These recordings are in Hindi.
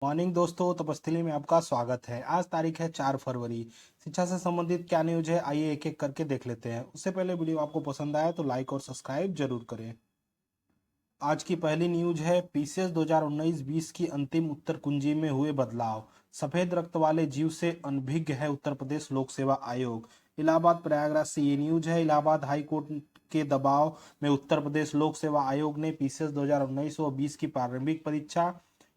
मॉर्निंग दोस्तों, तपस्थली में आपका स्वागत है। आज तारीख है 4 फरवरी। शिक्षा से संबंधित क्या न्यूज है, आइए एक एक करके देख लेते हैं। उससे पहले वीडियो आपको पसंद आया तो लाइक और सब्सक्राइब जरूर करें। आज की पहली न्यूज है पीसीएस 2019-20 की अंतिम उत्तर कुंजी में हुए बदलाव। सफेद रक्त वाले जीव से अनभिज्ञ है उत्तर प्रदेश लोक सेवा आयोग। इलाहाबाद प्रयागराज से ये न्यूज है। इलाहाबाद हाई कोर्ट के दबाव में उत्तर प्रदेश लोक सेवा आयोग ने पीसीएस 2019 और 20 की प्रारंभिक परीक्षा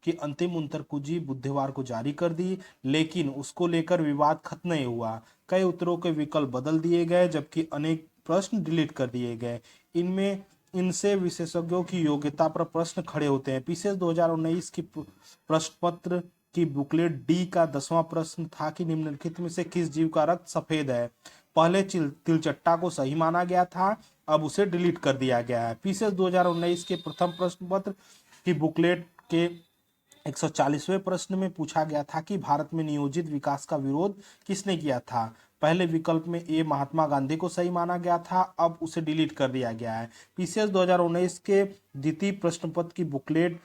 की अंतिम उत्तर कुंजी बुधवार को जारी कर दी, लेकिन उसको लेकर विवाद खत्म नहीं हुआ। कई उत्तरों के विकल्प बदल दिए गए जबकि अनेक प्रश्न डिलीट कर दिए गए। इनमें इनसे विशेषज्ञों की योग्यता पर प्रश्न खड़े होते हैं। पीसीएस 2019 की प्रश्न पत्र की बुकलेट डी का 10वां प्रश्न था कि निम्नलिखित में से किस जीव का रक्त सफेद है। पहले तिलचट्टा को सही माना गया था, अब उसे डिलीट कर दिया गया है। पीसीएस 2019 के प्रथम प्रश्न पत्र की बुकलेट के 140वें प्रश्न में पूछा गया था कि भारत में नियोजित विकास का विरोध किसने किया था। पहले विकल्प में ए महात्मा गांधी को सही माना गया था, अब उसे डिलीट कर दिया गया है। पीसीएस 2019 के द्वितीय प्रश्न पत्र की बुकलेट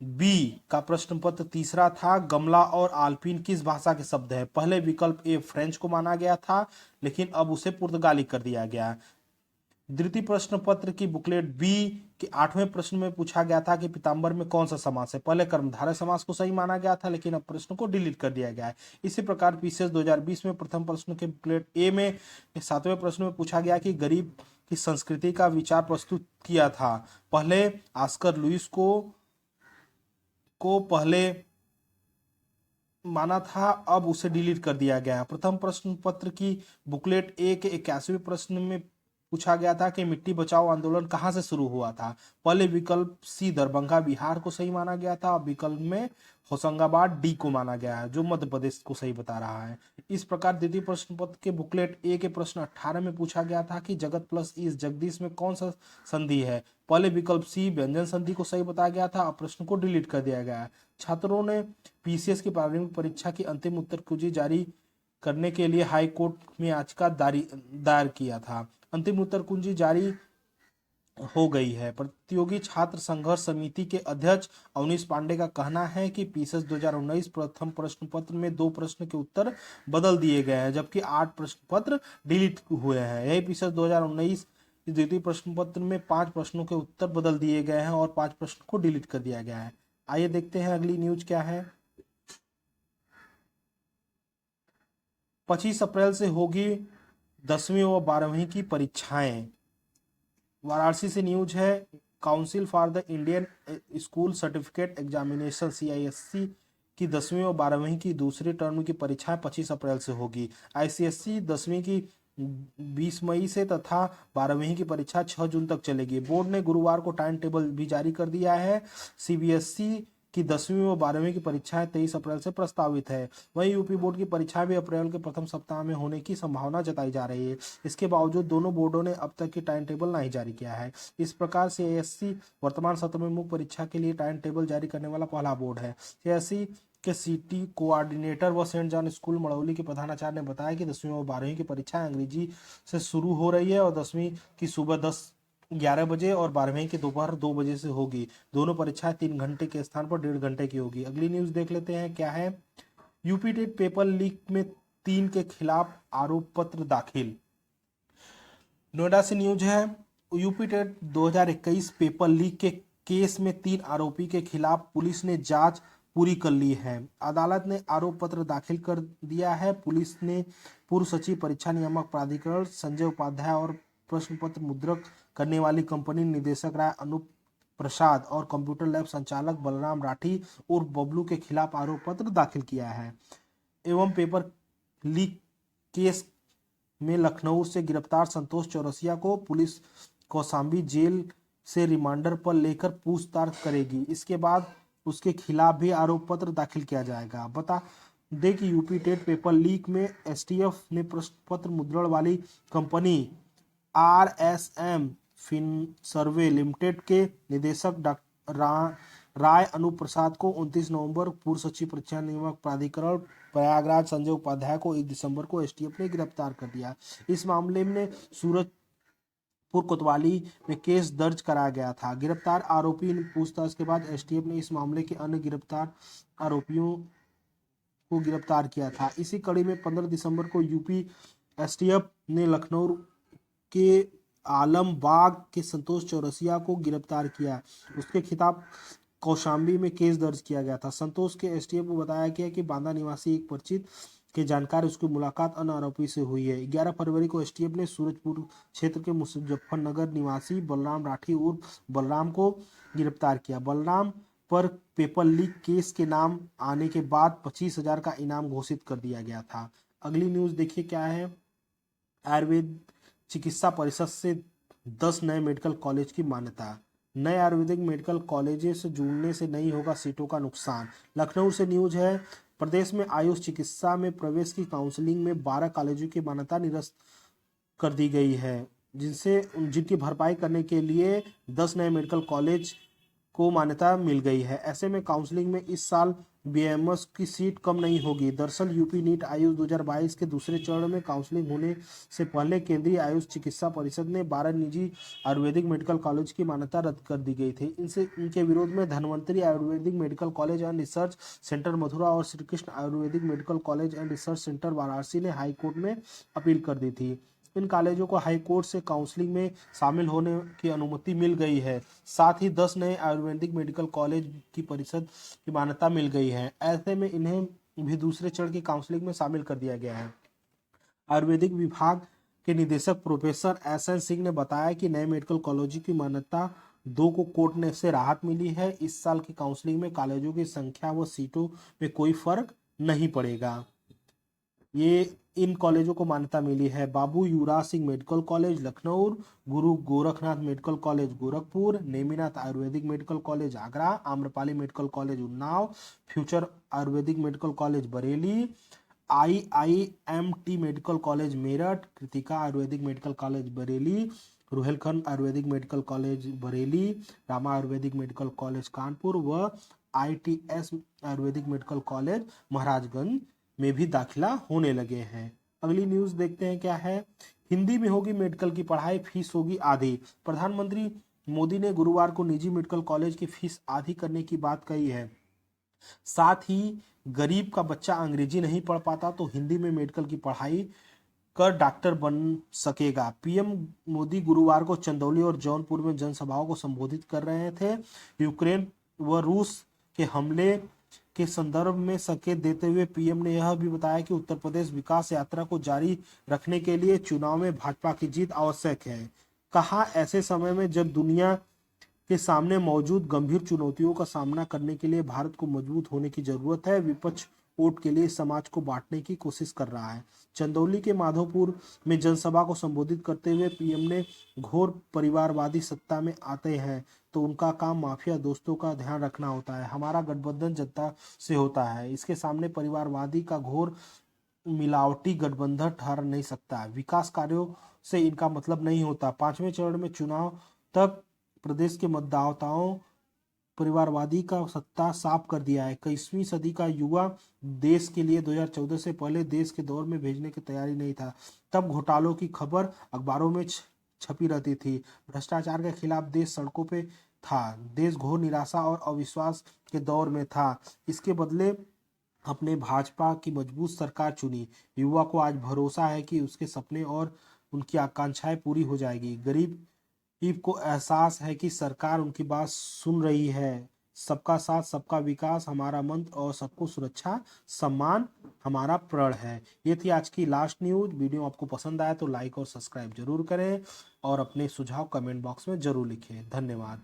बी का प्रश्न पत्र तीसरा था, गमला और आल्पिन किस भाषा के शब्द है। पहले विकल्प ए फ्रेंच को माना गया था, लेकिन अब उसे पुर्तगाली कर दिया गया। द्वितीय प्रश्न पत्र की बुकलेट बी के 8वें प्रश्न में पूछा गया था कि पीताम्बर में कौन सा समास है। पहले कर्मधारय समास को सही माना गया था, लेकिन अब प्रश्न को डिलीट कर दिया गया है। इसी प्रकार पीसीएस 2020 में प्रथम प्रश्न के बुकलेट ए में 7वें प्रश्न में पूछा गया कि गरीब की संस्कृति का विचार प्रस्तुत किया था। पहले ऑस्कर लुइस को पहले माना था, अब उसे डिलीट कर दिया गया। प्रथम प्रश्न पत्र की बुकलेट ए के 81वें प्रश्न में पूछा गया था कि मिट्टी बचाओ आंदोलन कहाँ से शुरू हुआ था। पहले विकल्प सी दरभंगा बिहार को सही माना गया था, विकल्प में होशंगाबाद डी को माना गया है जो मध्य प्रदेश को सही बता रहा है। इस प्रकार द्वितीय प्रश्न पत्र के बुकलेट ए के प्रश्न 18 में पूछा गया था कि जगत प्लस इस जगदीश में कौन सा संधि है। पहले विकल्प सी व्यंजन संधि को सही बताया गया था, अब प्रश्न को डिलीट कर दिया गया है। छात्रों ने पीसीएस की प्रारंभिक परीक्षा की अंतिम उत्तर कुंजी जारी करने के लिए हाई कोर्ट में याचिका दायर किया था। अंतिम उत्तर कुंजी जारी हो गई है। प्रतियोगी छात्र संघर्ष समिति के अध्यक्ष अवनीश पांडे का कहना है कि पीसीएस 2019 प्रथम प्रश्न पत्र में 2 प्रश्न के उत्तर बदल दिए गए हैं, जबकि 8 प्रश्न पत्र डिलीट हुए हैं। यही पीसीएस 2019 द्वितीय प्रश्न पत्र में 5 प्रश्नों के उत्तर बदल दिए गए हैं और 5 प्रश्न को डिलीट कर दिया गया है। आइए देखते हैं अगली न्यूज क्या है। 25 अप्रैल से होगी 10वीं व 12वीं की परीक्षाएं। वाराणसी से न्यूज है। Council for the Indian school certificate examination CISC की 10वीं और 12वीं की दूसरे टर्म की परीक्षाएं 25 अप्रैल से होगी। आईसीएससी 10वीं की 20 मई से तथा 12वीं की परीक्षा 6 जून तक चलेगी। बोर्ड ने गुरुवार को टाइम टेबल भी जारी कर दिया है। सीबीएसई की 10वीं व 12वीं की परीक्षाएं 23 अप्रैल से प्रस्तावित है। वहीं यूपी बोर्ड की परीक्षाएं भी अप्रैल के प्रथम सप्ताह में होने की संभावना जताई जा रही है। इसके बावजूद दोनों बोर्डों ने अब तक की टाइम टेबल नहीं जारी किया है। इस प्रकार सीआईएससी वर्तमान सत्र में मुख्य परीक्षा के लिए टाइम टेबल जारी करने वाला पहला बोर्ड है। सीआईएससी के सीटी कोऑर्डिनेटर व सेंट जॉन स्कूल मड़ौली के प्रधानाचार्य ने बताया कि 10वीं और 12वीं की परीक्षाएं अंग्रेजी से शुरू हो रही है और 10वीं की सुबह 11 बजे और 12वीं की दोपहर 2 बजे से होगी। दोनों परीक्षाएं 3 घंटे के स्थान पर 1.5 घंटे की होगी। अगली न्यूज देख लेते हैं क्या है। यूपी टेट पेपर लीक में 3 के खिलाफ आरोप पत्र दाखिल। नोएडा से न्यूज है। यूपी टेट 2021 पेपर लीक के केस में 3 आरोपी के खिलाफ पुलिस ने जांच पूरी कर ली है। अदालत ने आरोप पत्र दाखिल कर दिया है। पुलिस ने पूर्व सचिव परीक्षा नियामक प्राधिकरण संजय उपाध्याय और प्रश्न पत्र मुद्रक करने वाली कंपनी निदेशक राय अनूप प्रसाद और कंप्यूटर लैब संचालक बलराम राठी और बबलू के खिलाफ आरोप पत्र दाखिल किया है। एवं पेपर लीक केस में लखनऊ से गिरफ्तार संतोष चौरसिया को पुलिस कौशाम्बी जेल से रिमांडर पर लेकर पूछताछ करेगी। इसके बाद उसके खिलाफ भी आरोप पत्र दाखिल किया जाएगा। बता दे कि यूपी टेट पेपर लीक में एसटीएफ ने प्रश्न पत्र मुद्रण वाली कंपनी आरएसएम फिन सर्वे लिमिटेड के निदेशक डॉक्टर राय अनूप प्रसाद को 29 नवंबर पूर्व सचिव परीक्षा नियामक प्राधिकरण प्रयागराज संजय उपाध्याय को 1 दिसंबर को एसटीएफ ने गिरफ्तार कर दिया। इस मामले में सूरजपुर कोतवाली में केस दर्ज कराया गया था। गिरफ्तार आरोपी पूछताछ के बाद एसटीएफ ने इस मामले के अन्य गिरफ्तार आरोपियों को गिरफ्तार किया था। इसी कड़ी में 15 दिसंबर को यूपी एसटीएफ ने लखनऊ के आलमबाग के संतोष चौरसिया को गिरफ्तार किया। उसके खिलाफ कौशाम्बी में केस दर्ज किया गया था। संतोष के एसटीएफ को बताया गया कि बांदा निवासी एक परिचित के जानकार उसकी मुलाकात अन्य आरोपी से हुई है। 11 फरवरी को एसटीएफ ने सूरजपुर क्षेत्र के मुजफ्फरनगर निवासी बलराम राठी उर्फ बलराम को गिरफ्तार किया। बलराम पर पेपर लीक केस के नाम आने के बाद 25,000 का इनाम घोषित कर दिया गया था। अगली न्यूज देखिए क्या है। आयुर्वेद चिकित्सा परिषद से 10 नए मेडिकल कॉलेज की मान्यता। नए आयुर्वेदिक मेडिकल कॉलेजेस से जुड़ने से नहीं होगा सीटों का नुकसान। लखनऊ से न्यूज है। प्रदेश में आयुष चिकित्सा में प्रवेश की काउंसलिंग में 12 कॉलेजों की मान्यता निरस्त कर दी गई है, जिनकी भरपाई करने के लिए 10 नए मेडिकल कॉलेज को मान्यता मिल गई है। ऐसे में काउंसलिंग में इस साल बीएमएस की सीट कम नहीं होगी। दरअसल यूपी नीट आयुष 2022 के दूसरे चरण में काउंसलिंग होने से पहले केंद्रीय आयुष चिकित्सा परिषद ने 12 निजी आयुर्वेदिक मेडिकल कॉलेज की मान्यता रद्द कर दी गई थी। इनके विरोध में Dhanvantari Ayurvedic medical college and research centre Mathura और Shri Krishna Ayurvedic medical college and research centre Varanasi ने हाईकोर्ट में अपील कर दी थी। इन कॉलेजों को हाईकोर्ट से काउंसलिंग में शामिल होने की अनुमति मिल गई है। साथ ही 10 नए आयुर्वेदिक मेडिकल कॉलेज की परिषद की मान्यता मिल गई है। ऐसे में इन्हें भी दूसरे चरण की काउंसलिंग में शामिल कर दिया गया है। आयुर्वेदिक विभाग के निदेशक प्रोफेसर एसएन सिंह ने बताया कि नए मेडिकल कॉलेजों की मान्यता 2 को कोर्ट ने से राहत मिली है। इस साल की काउंसलिंग में कॉलेजों की संख्या व सीटों में कोई फर्क नहीं पड़ेगा। ये इन कॉलेजों को मान्यता मिली है। बाबू युवराज सिंह मेडिकल कॉलेज लखनऊ, गुरु Gorakhnath medical college Gorakhpur, Neminath Ayurvedic medical college Agra, Amrapali medical college Unnao, future Ayurvedic medical college Bareilly, IIMT medical college Meerut, Kritika Ayurvedic medical college Bareilly, Rohilkhand Ayurvedic medical college Bareilly, Rama Ayurvedic medical college Kanpur व ITS Ayurvedic medical college Maharajganj में भी दाखिला होने लगे हैं। अगली न्यूज देखते हैं क्या है। हिंदी में होगी मेडिकल की पढ़ाई, फीस होगी आधी। प्रधानमंत्री मोदी ने गुरुवार को निजी मेडिकल कॉलेज की फीस आधी करने की बात कही है। साथ ही गरीब का बच्चा अंग्रेजी नहीं पढ़ पाता तो हिंदी में मेडिकल की पढ़ाई कर डॉक्टर बन सकेगा। पीएम मोदी गुरुवार को चंदौली और जौनपुर में जनसभाओं को संबोधित कर रहे थे। यूक्रेन व रूस के हमले के संदर्भ में संकेत देते हुए पीएम ने यह भी बताया कि उत्तर प्रदेश विकास यात्रा को जारी रखने के लिए चुनाव में भाजपा की जीत आवश्यक है। कहा, ऐसे समय में जब दुनिया के सामने मौजूद गंभीर चुनौतियों का सामना करने के लिए भारत को मजबूत होने की जरूरत है। विपक्ष वोट के लिए समाज को बांटने की कोशिश कर रहा है। चंदौली के माधोपुर में जनसभा को संबोधित करते हुए पीएम ने घोर परिवारवादी सत्ता में आते हैं तो उनका काम माफिया दोस्तों का ध्यान रखना होता है। हमारा गठबंधन जनता से होता है। इसके सामने परिवारवादी का घोर मिलावटी गठबंधन ठहर नहीं सकता। विकास कार्यों से इनका मतलब नहीं होता। 5वें चरण में चुनाव तक प्रदेश के मतदाताओं परिवारवादी का सत्ता साफ कर दिया है। 21वीं सदी का युवा देश के लिए 2014 से पहले देश के दौर में भेजने की तैयारी नहीं था। तब घोटालों की खबर अखबारों में छपी रहती थी। भ्रष्टाचार के खिलाफ देश सड़कों पे था। देश घोर निराशा और अविश्वास के दौर में था। इसके बदले अपने भाजपा की मजबूत सरकार चुनी। युवा को आज भरोसा है कि उसके सपने और उनकी आकांक्षाएं पूरी हो जाएगी। गरीब को एहसास है कि सरकार उनकी बात सुन रही है। सबका साथ सबका विकास हमारा मंत्र और सबको सुरक्षा सम्मान हमारा प्रण है। ये थी आज की लास्ट न्यूज। वीडियो आपको पसंद आया तो लाइक और सब्सक्राइब जरूर करें और अपने सुझाव कमेंट बॉक्स में जरूर लिखें। धन्यवाद।